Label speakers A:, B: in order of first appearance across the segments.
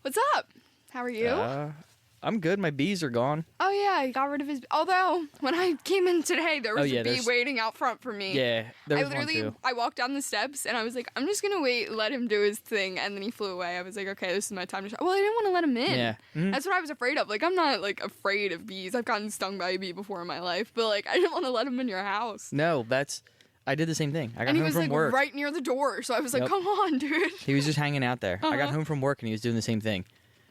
A: What's up? How are you?
B: I'm good. My bees are gone.
A: Oh yeah, he got rid of his. Although when I came in today, there was a bee waiting out front for me.
B: Yeah, there was one too.
A: I walked down the steps and I was like, I'm just gonna wait, let him do his thing, and then he flew away. I was like, okay, this is my time to. Well, I didn't want to let him in.
B: Yeah,
A: that's what I was afraid of. Like, I'm not like afraid of bees. I've gotten stung by a bee before in my life, but like, I didn't want to let him in your house.
B: No, I did the same thing. I got home from work.
A: And he was like right near the door, so I was like, come on, dude.
B: He was just hanging out there. I got home from work and he was doing the same thing.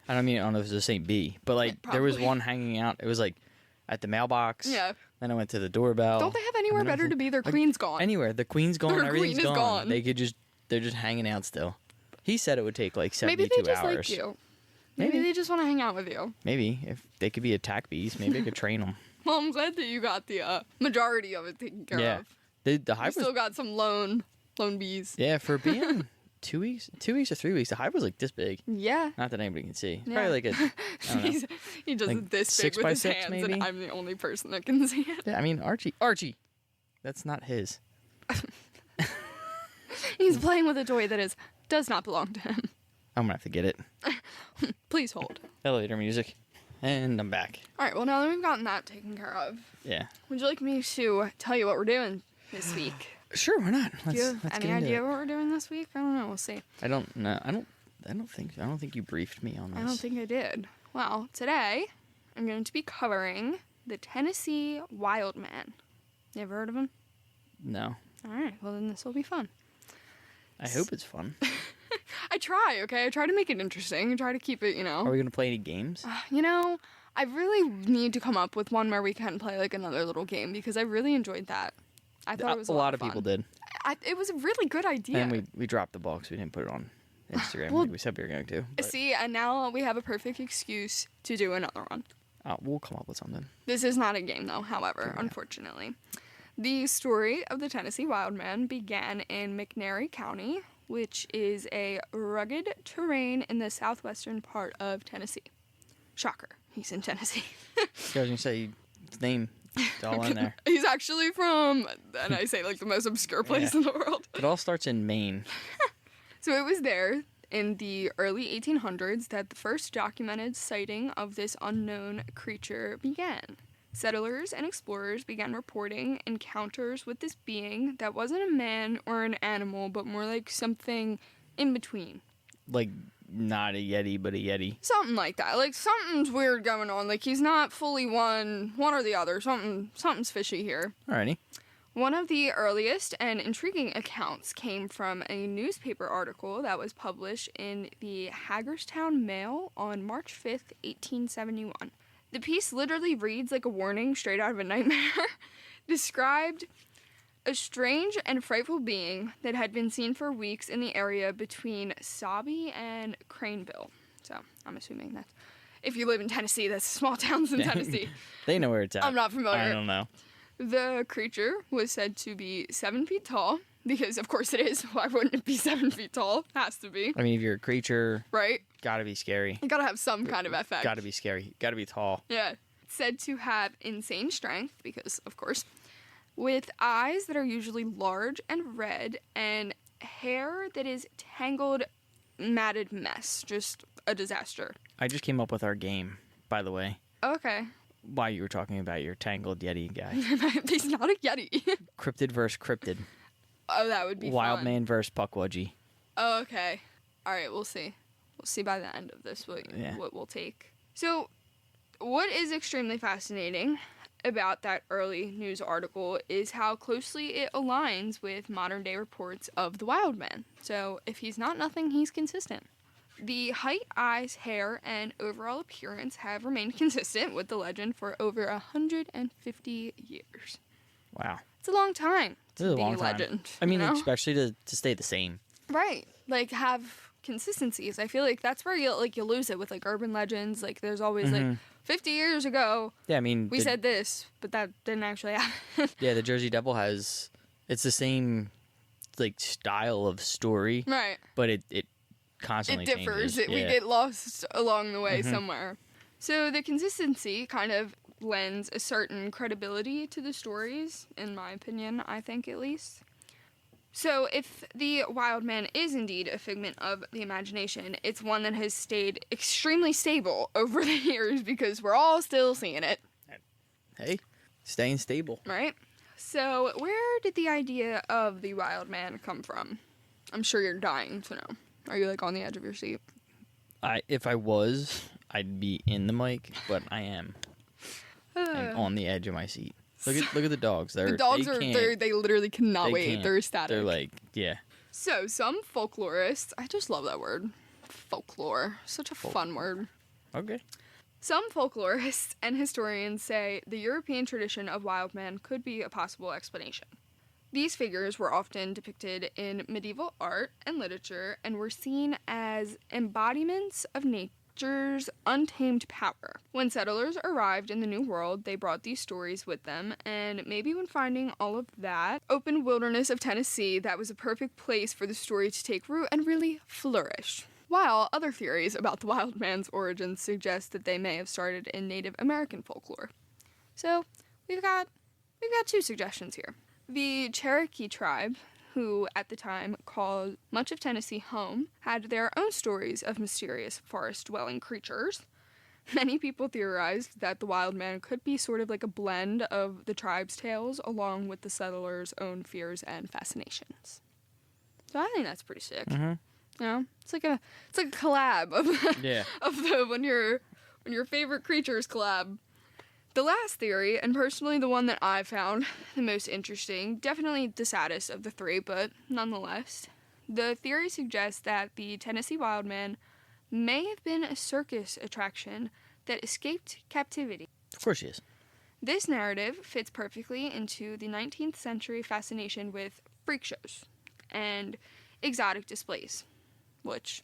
B: I don't know if it was the same bee, but like there was one hanging out. It was like at the mailbox.
A: Yeah.
B: Then I went to the doorbell.
A: Don't they have anywhere better to be? Their queen's gone.
B: Anywhere. The queen's gone. Everything's
A: queen is
B: gone. They're just hanging out still. He said it would take like 72 hours.
A: Maybe they just like you. Maybe they just want to hang out with you.
B: Maybe. If they could be attack bees, maybe I could train them.
A: Well, I'm glad that you got the majority of it taken care of.
B: The hive
A: still got some lone bees.
B: Yeah, for being 2 weeks or 3 weeks, the hive was like this big.
A: Yeah.
B: Not that anybody can see.
A: Yeah.
B: Probably like a, I don't know,
A: he does
B: like
A: it this big
B: 6
A: with
B: by
A: his
B: 6
A: hands,
B: maybe?
A: and I'm the only person that can see it.
B: Yeah, I mean, Archie. That's not his.
A: He's playing with a toy that does not belong to him.
B: I'm gonna have to get it.
A: Please hold.
B: Elevator music. And I'm back.
A: All right, well, now that we've gotten that taken care of,
B: yeah.
A: Would you like me to tell you what we're doing this week?
B: Sure, why not?
A: Do you have any idea what we're doing this week? I don't know. We'll see.
B: I don't know. I don't think you briefed me on this.
A: I don't think I did. Well, today I'm going to be covering the Tennessee Wildman. You ever heard of him?
B: No.
A: All right. Well, then this will be fun.
B: I hope it's fun.
A: I try, okay? I try to make it interesting. I try to keep it,
B: Are we going to play any games?
A: I really need to come up with one where we can play, like, another little game, because I really enjoyed that. I thought it was a lot of fun.
B: People did.
A: It was a really good idea.
B: And we dropped the ball because we didn't put it on Instagram like we said we were going to. But.
A: See, and now we have a perfect excuse to do another one.
B: We'll come up with something.
A: This is not a game, though, however, unfortunately. The story of the Tennessee Wildman began in McNairy County, which is a rugged terrain in the southwestern part of Tennessee. Shocker. He's in Tennessee.
B: I was going to say his name. It's all in there.
A: He's actually from, and I say like the most obscure place in the world.
B: It all starts in Maine.
A: So it was there in the early 1800s that the first documented sighting of this unknown creature began. Settlers and explorers began reporting encounters with this being that wasn't a man or an animal, but more like something in between.
B: Like, not a yeti, but a yeti.
A: Something like that. Like, something's weird going on. Like, he's not fully one or the other. Something's fishy here.
B: Alrighty.
A: One of the earliest and intriguing accounts came from a newspaper article that was published in the Hagerstown Mail on March 5th, 1871. The piece literally reads like a warning straight out of a nightmare. Described a strange and frightful being that had been seen for weeks in the area between Sabi and Craneville. So, I'm assuming that if you live in Tennessee, that's small towns in Tennessee.
B: They know where it's at.
A: I'm not familiar.
B: I don't know.
A: The creature was said to be 7 feet tall, because of course it is. Why wouldn't it be 7 feet tall? Has to be.
B: I mean, if you're a creature,
A: right?
B: Gotta be scary.
A: You gotta have some kind of effect.
B: Gotta be scary. Gotta be tall.
A: Yeah. Said to have insane strength, because of course, with eyes that are usually large and red, and hair that is tangled, matted mess. Just a disaster.
B: I just came up with our game, by the way.
A: Okay.
B: While you were talking about your tangled yeti guy.
A: He's not a yeti.
B: Cryptid versus cryptid.
A: Oh, that would be
B: Wildman versus Puckwudgie.
A: Oh, okay. All right, we'll see. We'll see by the end of this what we'll take. So, what is extremely fascinating about that early news article is how closely it aligns with modern-day reports of the Wildman. So, if he's not nothing, he's consistent. The height, eyes, hair, and overall appearance have remained consistent with the legend for over 150 years.
B: Wow.
A: It's a long time to be a
B: long time.
A: legend.
B: I mean, especially to stay the same.
A: Right. Like, have consistencies. I feel like that's where you lose it with, like, urban legends. Like, there's always, like, 50 years ago,
B: yeah, I mean,
A: we said this, but that didn't actually happen.
B: Yeah, the Jersey Devil it's the same, like, style of story.
A: Right.
B: But it constantly
A: differs.
B: changes.
A: We get lost along the way somewhere. So the consistency kind of lends a certain credibility to the stories, in my opinion, I think at least. So if the Wildman is indeed a figment of the imagination, it's one that has stayed extremely stable over the years because we're all still seeing it.
B: Hey, staying stable.
A: Right? So where did the idea of the Wildman come from? I'm sure you're dying to know. Are you like on the edge of your seat?
B: If I was, I'd be in the mic, but I am. I'm on the edge of my seat. Look at the dogs.
A: The dogs they literally cannot wait. They're ecstatic.
B: They're like, yeah.
A: So some folklorists, I just love that word, folklore. Such a fun word.
B: Okay.
A: Some folklorists and historians say the European tradition of Wildman could be a possible explanation. These figures were often depicted in medieval art and literature and were seen as embodiments of nature's untamed power. When settlers arrived in the New World, they brought these stories with them, and maybe when finding all of that open wilderness of Tennessee, that was a perfect place for the story to take root and really flourish. While other theories about the Wildman's origins suggest that they may have started in Native American folklore. So, we've got two suggestions here. The Cherokee tribe, who at the time called much of Tennessee home, had their own stories of mysterious forest-dwelling creatures. Many people theorized that the Wildman could be sort of like a blend of the tribe's tales along with the settlers' own fears and fascinations. So I think that's pretty sick.
B: Mm-hmm.
A: You know, it's like a collab of of the when your favorite creatures collab. The last theory, and personally the one that I found the most interesting, definitely the saddest of the three, but nonetheless, the theory suggests that the Tennessee Wildman may have been a circus attraction that escaped captivity.
B: Of course she is.
A: This narrative fits perfectly into the 19th century fascination with freak shows and exotic displays, which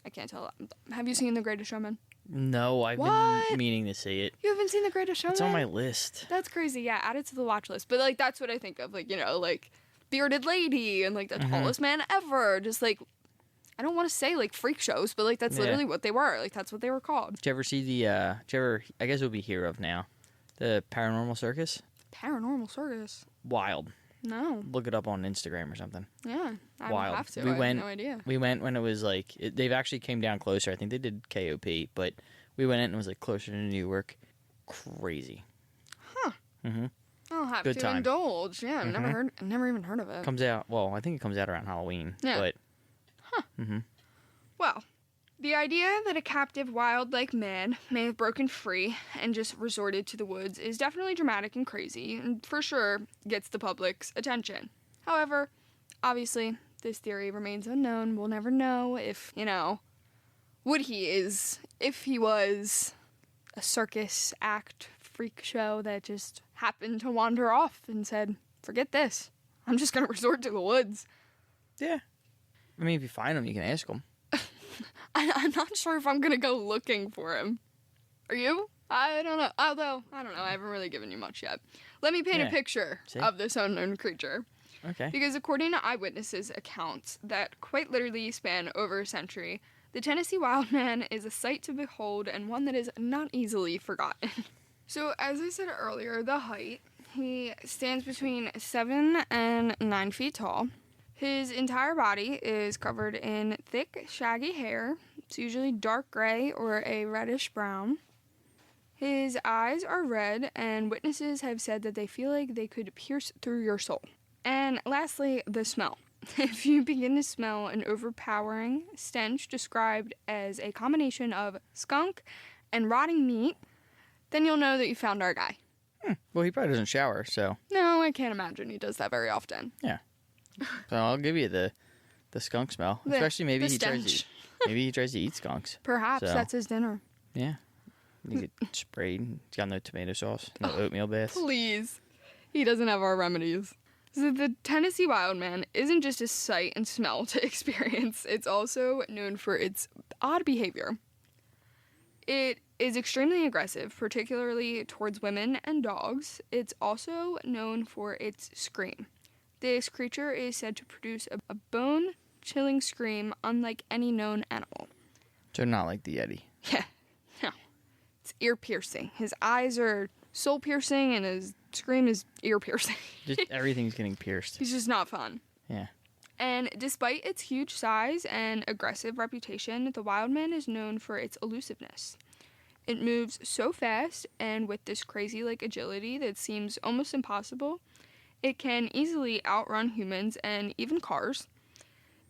A: I can't tell. Have you seen The Greatest Showman?
B: No, I've been meaning to see it.
A: You haven't seen The Greatest Showman?
B: It's on my list.
A: That's crazy. Yeah, add it to the watch list. But, like, that's what I think of. Like, you know, like, bearded lady and, like, the tallest man ever. Just, like, I don't want to say, like, freak shows, but, like, that's literally what they were. Like, that's what they were called.
B: Did you ever see I guess it would be Hear of now, the Paranormal Circus?
A: Paranormal Circus?
B: Wild.
A: No.
B: Look it up on Instagram or something.
A: Yeah, I
B: Wild.
A: would have to. I have no idea.
B: We went when it was, like, they've actually came down closer. I think they did KOP, but we went in and it was, like, closer to Newark. Crazy.
A: Huh.
B: Mm-hmm.
A: I'll have
B: Good
A: to
B: time.
A: indulge. Yeah, I've never even heard of it.
B: Comes out, well, I think it comes out around Halloween.
A: Yeah.
B: But,
A: Well, the idea that a captive wild-like man may have broken free and just resorted to the woods is definitely dramatic and crazy, and for sure gets the public's attention. However, obviously, this theory remains unknown. We'll never know if, if he was a circus act freak show that just happened to wander off and said, forget this. I'm just going to resort to the woods.
B: yeah. I mean, if you find him, you can ask him.
A: I'm not sure if I'm going to go looking for him. Are you? I don't know. Although, I don't know. I haven't really given you much yet. Let me paint a picture of this unknown creature.
B: Okay.
A: Because according to eyewitnesses' accounts that quite literally span over a century, the Tennessee Wildman is a sight to behold and one that is not easily forgotten. So, as I said earlier, the height, he stands between 7 and 9 feet tall. His entire body is covered in thick, shaggy hair. It's usually dark gray or a reddish brown. His eyes are red, and witnesses have said that they feel like they could pierce through your soul. And lastly, the smell. If you begin to smell an overpowering stench described as a combination of skunk and rotting meat, then you'll know that you found our guy.
B: Well, he probably doesn't shower, so.
A: No, I can't imagine he does that very often.
B: Yeah. So I'll give you the skunk smell. Especially maybe he tries to eat skunks.
A: Perhaps
B: so.
A: That's his dinner.
B: Yeah. You get sprayed. He's got no tomato sauce, no oatmeal bath.
A: Please. He doesn't have our remedies. So the Tennessee Wildman isn't just a sight and smell to experience. It's also known for its odd behavior. It is extremely aggressive, particularly towards women and dogs. It's also known for its scream. This creature is said to produce a bone-chilling scream unlike any known animal.
B: So not like the Yeti.
A: Yeah, no. It's ear-piercing. His eyes are soul-piercing, and his scream is ear-piercing.
B: Just everything's getting pierced.
A: He's just not fun.
B: Yeah.
A: And despite its huge size and aggressive reputation, the Wildman is known for its elusiveness. It moves so fast and with this crazy agility that seems almost impossible. It can easily outrun humans and even cars.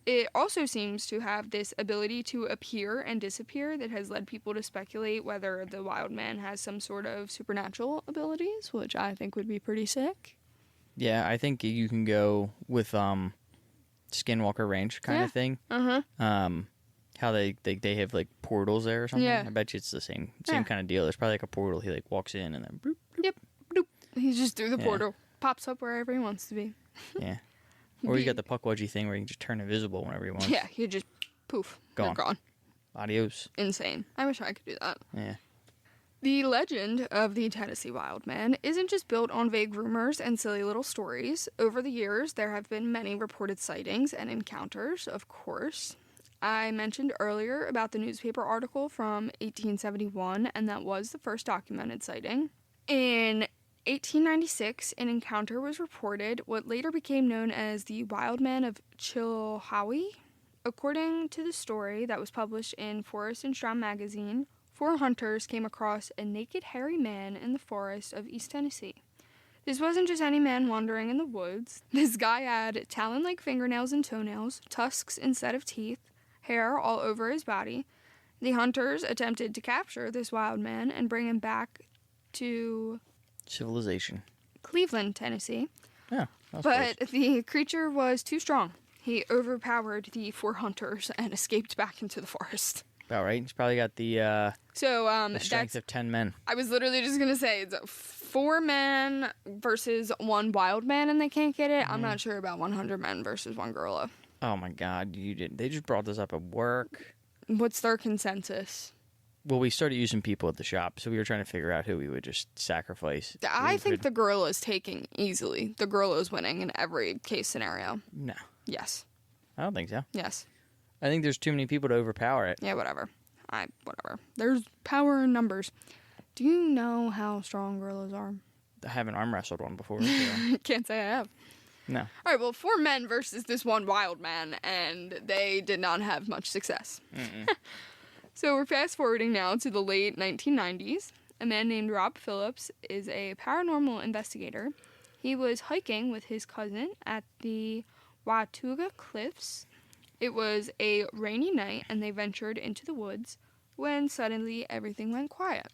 A: It also seems to have this ability to appear and disappear that has led people to speculate whether the Wildman has some sort of supernatural abilities, which I think would be pretty sick.
B: Yeah, I think you can go with Skinwalker Ranch kind of thing. How they have portals there or something.
A: Yeah.
B: I bet you it's the same kind of deal. There's probably a portal. He walks in and then bloop, bloop.
A: Yep. Bloop. He's just through the portal. Pops up wherever he wants to be.
B: Yeah. Or you got the Puckwudgie thing where you can just turn invisible whenever you want.
A: Yeah, you just poof.
B: Gone.
A: You're gone.
B: Adios.
A: Insane. I wish I could do that.
B: Yeah.
A: The legend of the Tennessee Wildman isn't just built on vague rumors and silly little stories. Over the years, there have been many reported sightings and encounters, of course. I mentioned earlier about the newspaper article from 1871, and that was the first documented sighting. In 1896, an encounter was reported, what later became known as the Wildman of Chilhowie. According to the story that was published in Forest and Stream magazine, 4 hunters came across a naked, hairy man in the forest of East Tennessee. This wasn't just any man wandering in the woods. This guy had talon-like fingernails and toenails, tusks instead of teeth, hair all over his body. The hunters attempted to capture this wild man and bring him back to
B: civilization.
A: Cleveland, Tennessee.
B: Yeah,
A: but the creature was too strong. He overpowered the 4 hunters and escaped back into the forest.
B: About right. He's probably got the strength of 10 men.
A: I was literally just going to say, it's 4 men versus 1 wild man and they can't get it. I'm not sure about 100 men versus 1 gorilla.
B: Oh my God, you did. They just brought this up at work.
A: What's their consensus?
B: Well, we started using people at the shop, so we were trying to figure out who we would just sacrifice.
A: I think the gorilla's taking easily. The gorilla's winning in every case scenario.
B: No.
A: Yes.
B: I don't think so.
A: Yes.
B: I think there's too many people to overpower it.
A: Yeah, whatever. Whatever. There's power in numbers. Do you know how strong gorillas are?
B: I haven't arm wrestled one before. So.
A: Can't say I have.
B: No.
A: All right, well, 4 men versus this 1 wild man, and they did not have much success. So we're fast forwarding now to the late 1990s. A man named Rob Phillips is a paranormal investigator. He was hiking with his cousin at the Watauga Cliffs. It was a rainy night, and they ventured into the woods when suddenly everything went quiet.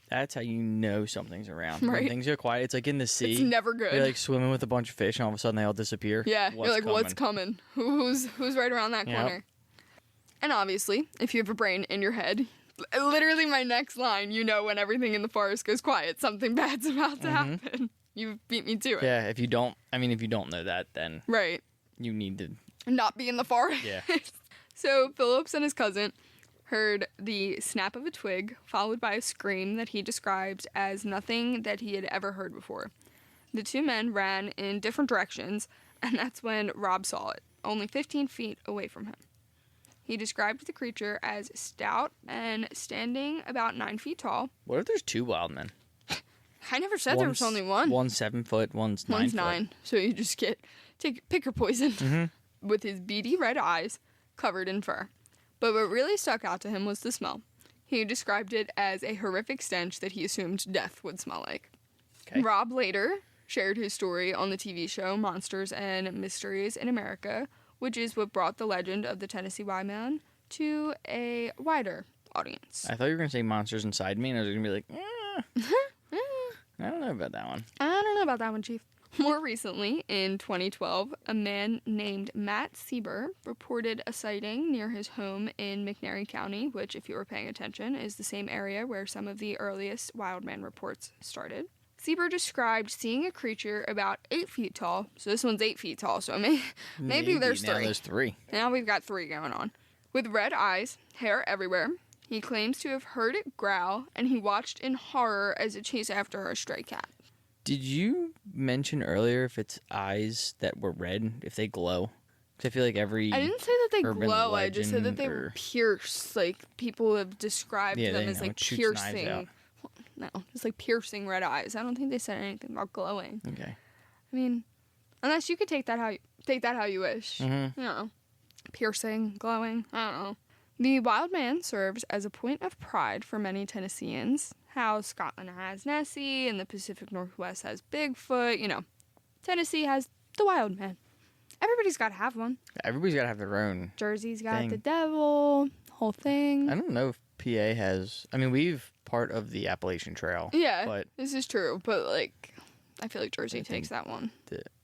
B: That's how you know something's around.
A: Right.
B: When things go quiet, it's like in the sea.
A: It's never good.
B: You're swimming with a bunch of fish, and all of a sudden they all disappear.
A: Yeah, you're like, what's coming? Who's right around that corner? And obviously, if you have a brain in your head, literally my next line, you know when everything in the forest goes quiet, something bad's about to happen. You beat me to it.
B: Yeah, if you don't know that, then
A: right,
B: you need to
A: not be in the forest.
B: Yeah.
A: So Phillips and his cousin heard the snap of a twig, followed by a scream that he described as nothing that he had ever heard before. The 2 men ran in different directions, and that's when Rob saw it, only 15 feet away from him. He described the creature as stout and standing about 9 feet tall.
B: What if there's 2 wild men?
A: I never said there was only 1.
B: One's 7 foot, one's 9
A: One's
B: foot.
A: 9, so you just pick your poison. With his beady red eyes covered in fur. But what really stuck out to him was the smell. He described it as a horrific stench that he assumed death would smell like.
B: Okay.
A: Rob later shared his story on the TV show Monsters and Mysteries in America, which is what brought the legend of the Tennessee Wildman to a wider audience.
B: I thought you were going to say Monsters Inside Me, and I was going to be like, I don't know about that one.
A: I don't know about that one, Chief. More recently, in 2012, a man named Matt Sieber reported a sighting near his home in McNairy County, which, if you were paying attention, is the same area where some of the earliest wildman reports started. Sieber described seeing a creature about 8 feet tall. So this one's 8 feet tall, so maybe there's 3.
B: Now there's 3.
A: Now we've got 3 going on. With red eyes, hair everywhere, he claims to have heard it growl, and he watched in horror as it chased after a stray cat.
B: Did you mention earlier if it's eyes that were red, if they glow? Because I feel like every
A: I didn't say that they
B: urban
A: glow. I just said that they
B: legend or-
A: pierce. Like, people have described
B: Yeah,
A: them
B: they
A: as
B: know.
A: like
B: It shoots knives
A: piercing.
B: out.
A: No, just like piercing red eyes. I don't think they said anything about glowing.
B: Okay.
A: I mean, Unless you could take that how you wish.
B: Mm-hmm.
A: You know, piercing, glowing, I don't know. The Wildman serves as a point of pride for many Tennesseans. How Scotland has Nessie and the Pacific Northwest has Bigfoot. You know, Tennessee has the Wildman. Everybody's got to have one.
B: Everybody's got to have their own.
A: Jersey's got
B: thing.
A: the devil, whole thing.
B: I don't know if PA has. I mean, we've part of the Appalachian Trail.
A: Yeah,
B: but
A: this is true. But, like, I feel like Jersey takes that one.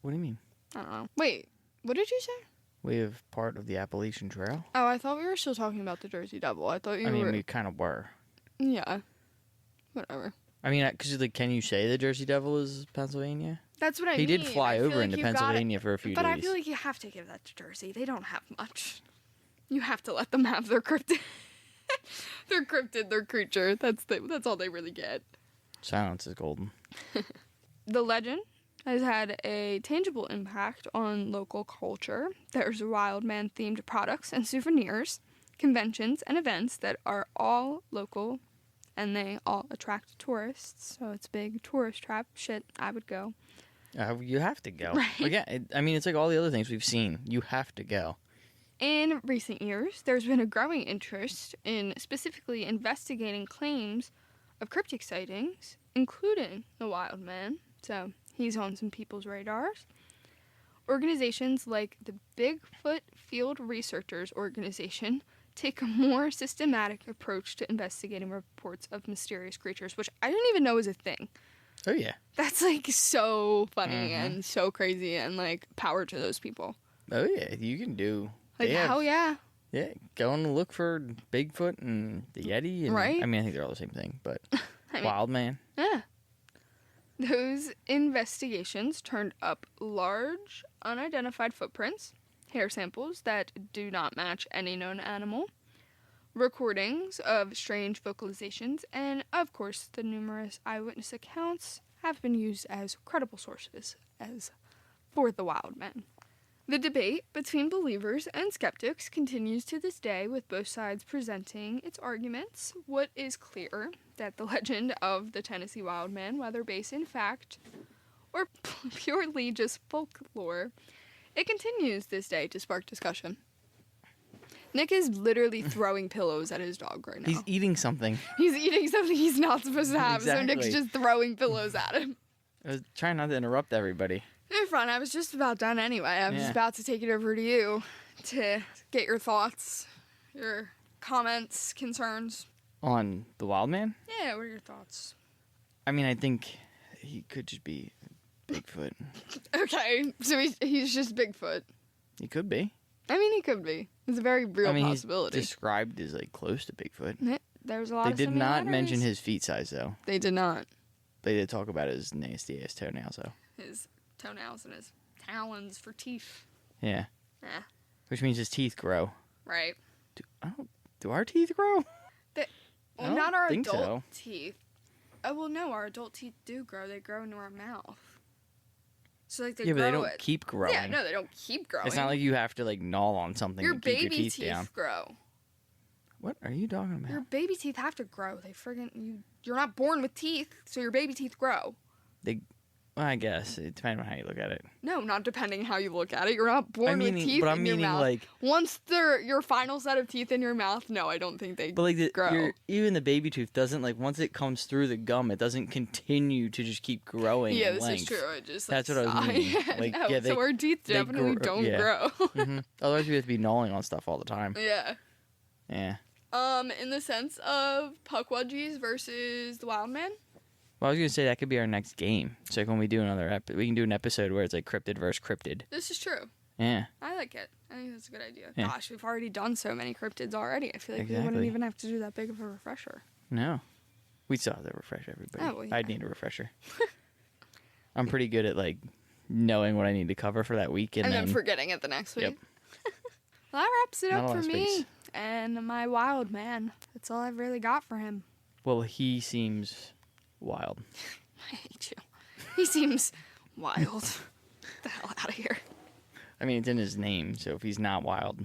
B: What do you mean?
A: I don't know. Wait, what did you say?
B: We have part of the Appalachian Trail.
A: Oh, I thought we were still talking about the Jersey Devil. I thought you were.
B: We kind of were.
A: Yeah. Whatever.
B: I mean, because like, can you say the Jersey Devil is Pennsylvania?
A: That's what I mean.
B: He did fly over into Pennsylvania for a few days.
A: But I feel like you have to give that to Jersey. They don't have much. You have to let them have their cryptid. Their cryptid, their creature. That's all they really get.
B: Silence is golden.
A: The legend has had a tangible impact on local culture. There's Wildman-themed products and souvenirs, conventions, and events that are all local, and they all attract tourists. So it's a big tourist trap. Shit, I would go.
B: You have to go.
A: Right.
B: Like, yeah, it's like all the other things we've seen. You have to go.
A: In recent years, there's been a growing interest in specifically investigating claims of cryptic sightings, including the Wildman. So he's on some people's radars. Organizations like the Bigfoot Field Researchers Organization take a more systematic approach to investigating reports of mysterious creatures, which I didn't even know was a thing.
B: Oh, yeah.
A: That's, like, so funny and so crazy, and, like, power to those people.
B: Oh, yeah. You can do...
A: Like, hell yeah.
B: Yeah, go and look for Bigfoot and the Yeti. And,
A: right?
B: I mean, I think they're all the same thing, but
A: I
B: Wildman.
A: Yeah. Those investigations turned up large, unidentified footprints, hair samples that do not match any known animal, recordings of strange vocalizations, and, of course, the numerous eyewitness accounts have been used as credible sources as for the Wildman. The debate between believers and skeptics continues to this day, with both sides presenting its arguments. What is clear that the legend of the Tennessee Wildman, whether based in fact or purely just folklore, it continues this day to spark discussion. Nick is literally throwing pillows at his dog right now.
B: He's eating something.
A: He's eating something he's not supposed to have,
B: Exactly.
A: so Nick's just throwing pillows at him.
B: I was trying not to interrupt everybody.
A: You're fine. I was just about done anyway. I was just about to take it over to you to get your thoughts, your comments, concerns.
B: On the Wildman?
A: Yeah, what are your thoughts?
B: I mean, I think he could just be Bigfoot.
A: Okay, so he's just Bigfoot.
B: He could be.
A: I mean, he could be. It's a very real possibility.
B: He's described as, like, close to Bigfoot.
A: There's a lot
B: They
A: of
B: did not
A: similarities.
B: mention his feet size, though.
A: They did not.
B: They did talk about his nasty-ass toenails, though.
A: His toenails and his talons for teeth.
B: Yeah.
A: Yeah.
B: Which means his teeth grow.
A: Right.
B: Do our teeth grow?
A: Well,
B: I don't
A: not our
B: think
A: adult
B: so.
A: teeth. Oh, well, no, our adult teeth do grow. They grow into our mouth. So, like, they grow
B: but they don't
A: it.
B: keep growing.
A: Yeah, no, they don't keep growing.
B: It's not like you have to, like, gnaw on something
A: your
B: to keep
A: baby
B: your teeth down.
A: grow.
B: What are you talking about?
A: Your baby teeth have to grow. They you're not born with teeth, so your baby teeth grow.
B: Well, I guess. It depends on how you look at it.
A: No, not depending how you look at it. You're not born with teeth
B: but I'm
A: in your
B: meaning,
A: mouth.
B: like...
A: Once they're your final set of teeth in your mouth, no, I don't think they
B: But, like,
A: grow.
B: even the baby tooth doesn't, like, once it comes through the gum, it doesn't continue to just keep growing
A: Yeah,
B: in
A: this
B: length.
A: is true. It just,
B: That's what I was meaning.
A: Yeah,
B: Like,
A: no, so our teeth
B: they
A: definitely don't grow.
B: Mm-hmm. Otherwise, we have to be gnawing on stuff all the time.
A: Yeah.
B: Yeah.
A: In the sense of Puckwudgies versus the Wildman?
B: Well, I was going to say that could be our next game. So, like, when we do another we can do an episode where it's, like, cryptid versus cryptid.
A: This is true.
B: Yeah.
A: I like it. I think that's a good idea.
B: Yeah.
A: Gosh, we've already done so many cryptids already. I feel like we wouldn't even have to do that big of a refresher.
B: No. We still have to refresh everybody.
A: Oh, well, yeah.
B: I'd need a refresher. I'm pretty good at, like, knowing what I need to cover for that week. And
A: then forgetting it the next week.
B: Yep.
A: Well, that wraps it
B: Not a
A: up
B: lot
A: for
B: of
A: me.
B: space.
A: And my Wildman. That's all I've really got for him.
B: Well, he seems wild.
A: I hate you. He seems wild. Get the hell out of here.
B: I mean, it's in his name, so if he's not wild,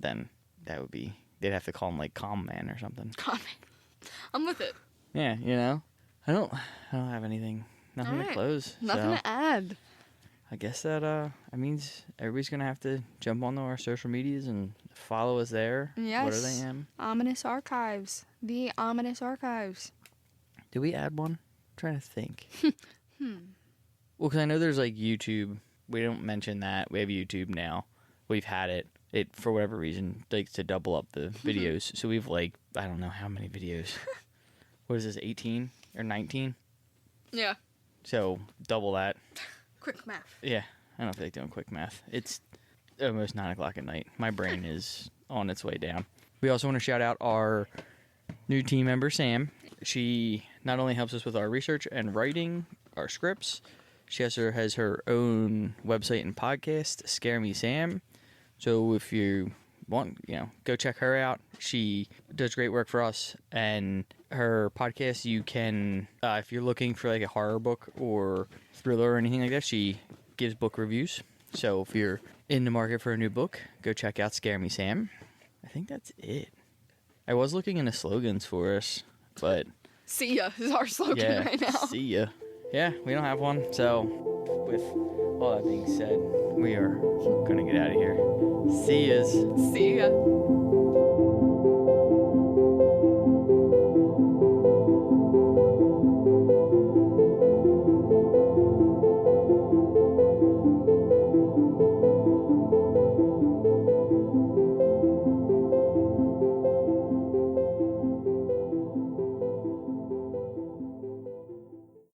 B: then that would be... They'd have to call him, like, Calm Man or something.
A: Calm Man. I'm with it.
B: Yeah, you know? I don't have anything. Nothing
A: All right.
B: to close.
A: Nothing
B: so
A: to add.
B: I guess that means everybody's gonna have to jump onto our social medias and follow us there.
A: Yes.
B: What are they, Em?
A: Ominous Archives. The Ominous Archives.
B: Did we add one? I'm trying to think. Well, because I know there's like YouTube. We don't mention that. We have YouTube now. We've had it. It, for whatever reason, likes to double up the videos. So we've like, I don't know how many videos. What is this, 18 or 19?
A: Yeah.
B: So double that.
A: Quick math.
B: Yeah. I don't feel like doing quick math. It's almost 9 o'clock at night. My brain is on its way down. We also want to shout out our new team member, Sam. She not only helps us with our research and writing, our scripts, she also has her own website and podcast, Scare Me Sam. So if you want, go check her out. She does great work for us. And her podcast, you can, if you're looking for like a horror book or thriller or anything like that, she gives book reviews. So if you're in the market for a new book, go check out Scare Me Sam. I think that's it. I was looking into slogans for us, but...
A: See ya is our slogan right now.
B: See ya. Yeah, we don't have one. So with all that being said, we are going to get out of here. See yas.
A: See ya.